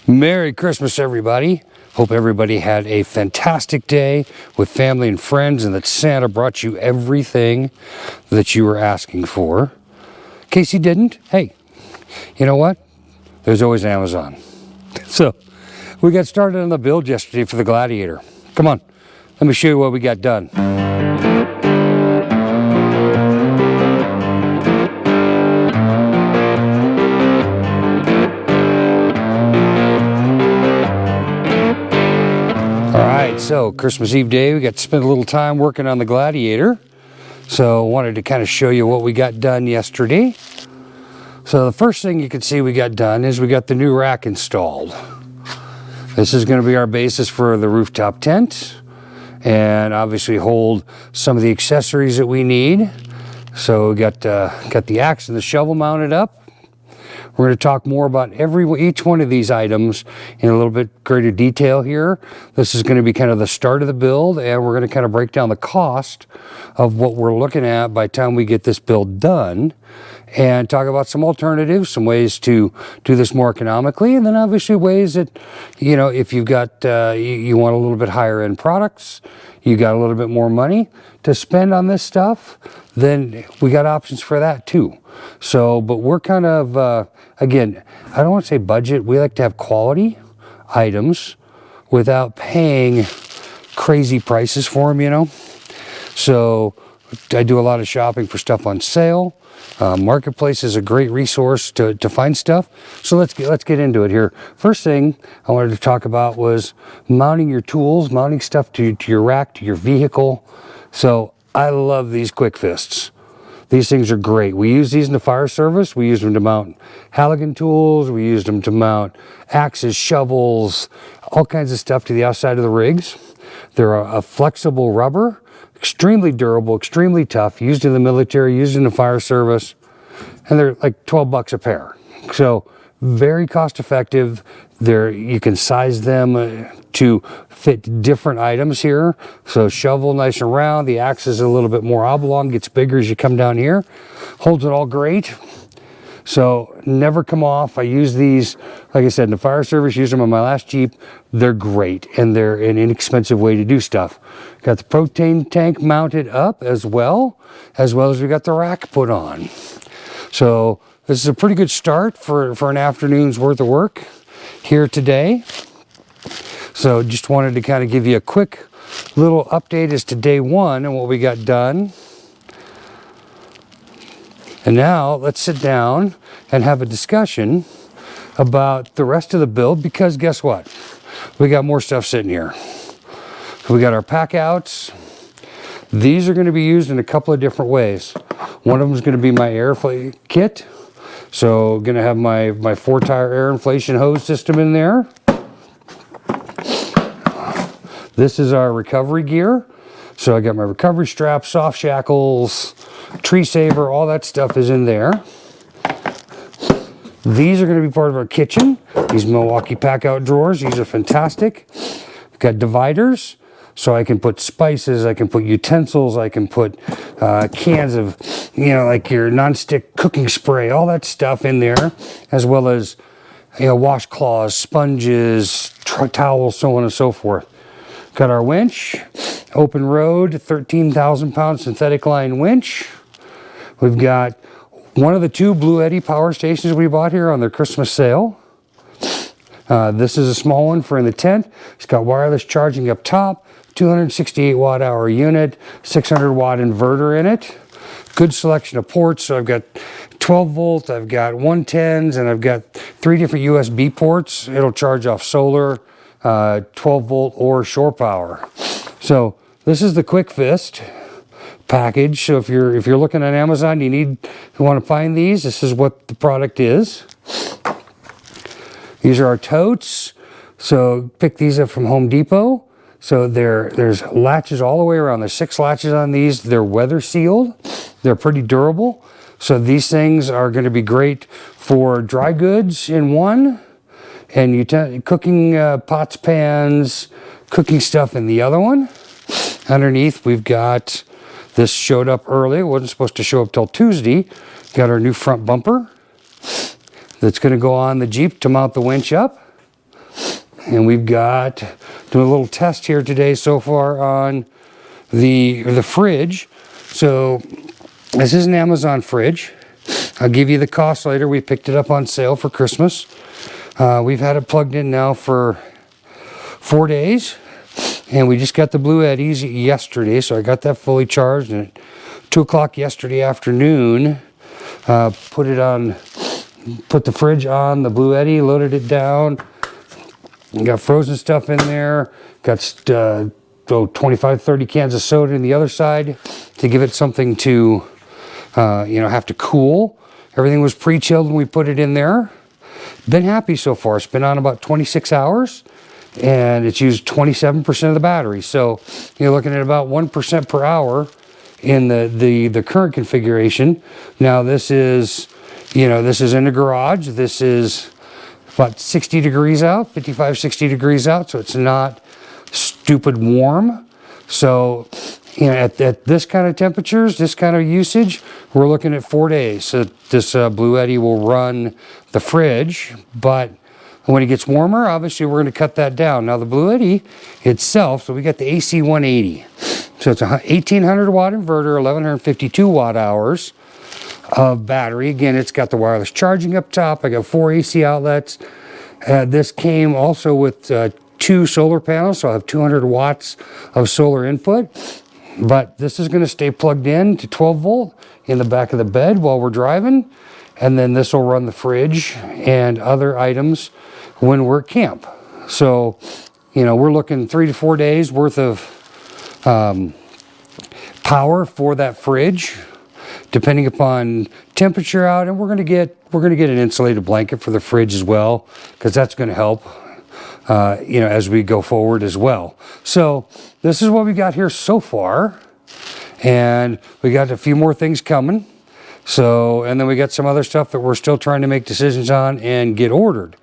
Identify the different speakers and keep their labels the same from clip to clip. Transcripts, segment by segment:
Speaker 1: Merry Christmas, everybody. Hope everybody had a fantastic day with family and friends and that Santa brought you everything that you were asking for. In case you didn't, hey, you know what? There's always Amazon. So, we got started on the build yesterday for the Gladiator. Come on, let me show you what we got done. So Christmas Eve day, we got to spend a little time working on the Gladiator. So I wanted to kind of show you what we got done yesterday. So the first thing you can see we got done is we got the new rack installed. This is going to be our basis for the rooftop tent and obviously hold some of the accessories that we need. So we got the axe and the shovel mounted up. We're going to talk more about each one of these items in a little bit greater detail here. This is going to be kind of the start of the build, and we're going to kind of break down the cost of what we're looking at by the time we get this build done, and talk about some alternatives, some ways to do this more economically, and then obviously ways that, you know, if you've got, you want a little bit higher end products, you got a little bit more money to spend on this stuff, then we got options for that too. So, but we're kind of, again, I don't want to say budget. We like to have quality items without paying crazy prices for them, you know. So I do a lot of shopping for stuff on sale. Marketplace is a great resource to find stuff. So let's get into it here. First thing I wanted to talk about was mounting your tools, mounting stuff to your rack, to your vehicle. So I love these quick fists. These things are great. We use these in the fire service. We use them to mount Halligan tools. We use them to mount axes, shovels, all kinds of stuff to the outside of the rigs. They're a flexible rubber, extremely durable, extremely tough, used in the military, used in the fire service, and they're like 12 bucks a pair. So very cost effective. You can size them to fit different items here. So shovel nice and round, the axe is a little bit more oblong, gets bigger as you come down here. Holds it all great. So never come off. I use these, like I said, in the fire service, use them on my last Jeep. They're great and they're an inexpensive way to do stuff. Got the propane tank mounted up as well as we got the rack put on. So this is a pretty good start for an afternoon's worth of work here today. So just wanted to kind of give you a quick little update as to day one and what we got done. And now let's sit down and have a discussion about the rest of the build, because guess what? We got more stuff sitting here. We got our pack outs. These are going to be used in a couple of different ways. One of them is going to be my air kit. So going to have my 4-tire air inflation hose system in there. This is our recovery gear. So I got my recovery straps, soft shackles, tree saver, all that stuff is in there. These are going to be part of our kitchen. These Milwaukee pack out drawers, these are fantastic. We've got dividers, so I can put spices, I can put utensils, I can put cans of, you know, like your non-stick cooking spray, all that stuff in there, as well as, you know, washcloths, sponges, towels, so on and so forth. Got our winch, open road, 13,000 pound synthetic line winch. We've got one of the 2 Blue Eddy power stations we bought here on their Christmas sale. This is a small one for in the tent. It's got wireless charging up top, 268 watt hour unit, 600 watt inverter in it. Good selection of ports. So I've got 12 volt, I've got 110s, and I've got 3 different USB ports. It'll charge off solar, 12 volt or shore power. So this is the Quick Fist package. So if you're looking at Amazon, you want to find these, this is what the product is. These are our totes. So pick these up from Home Depot. So there's latches all the way around. There's 6 latches on these. They're weather sealed. They're pretty durable. So these things are going to be great for dry goods in one, and cooking pots, pans, cooking stuff in the other one. Underneath we've got, this showed up early. It wasn't supposed to show up till Tuesday. Got our new front bumper that's going to go on the Jeep to mount the winch up. and we've got doing a little test here today so far on the fridge. So this is an Amazon fridge. I'll give you the cost later. We picked it up on sale for Christmas. We've had it plugged in now for 4 days, and we just got the Blue Eddies yesterday, so I got that fully charged, and at 2 o'clock yesterday afternoon, put the fridge on the Blue Eddy, loaded it down. Got frozen stuff in there. Got 25-30 cans of soda in the other side to give it something to have to cool. Everything was pre-chilled when we put it in there. Been happy so far. It's been on about 26 hours, and it's used 27% of the battery. So you're looking at about 1% per hour in the current configuration. Now this is in the garage. This is about 60 degrees out, 55, 60 degrees out, so it's not stupid warm. So at this kind of temperatures, this kind of usage, we're looking at 4 days. So this Blue Eddy will run the fridge, but when it gets warmer, obviously we're going to cut that down. Now the Blue Eddy itself, so we got the AC 180. So it's a 1800 watt inverter, 1152 watt hours of battery. Again, it's got the wireless charging up top. I got 4 AC outlets. This came also with 2 solar panels, so I have 200 watts of solar input. But this is going to stay plugged in to 12 volt in the back of the bed while we're driving. And then this will run the fridge and other items when we're at camp. So, we're looking 3 to 4 days worth of power for that fridge, depending upon temperature out. And we're going to get an insulated blanket for the fridge as well, because that's going to help as we go forward as well. So this is what we got here so far, and we got a few more things coming. So, and then we got some other stuff that we're still trying to make decisions on and get ordered.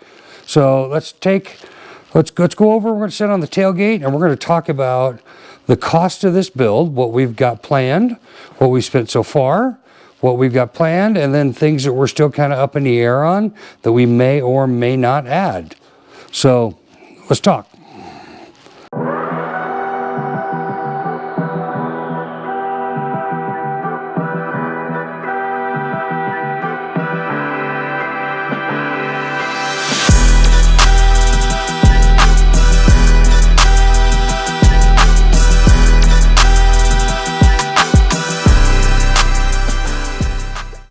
Speaker 1: So let's go over. We're going to sit on the tailgate, and we're going to talk about the cost of this build, what we've got planned, what we spent so far, what we've got planned, and then things that we're still kind of up in the air on that we may or may not add. So let's talk.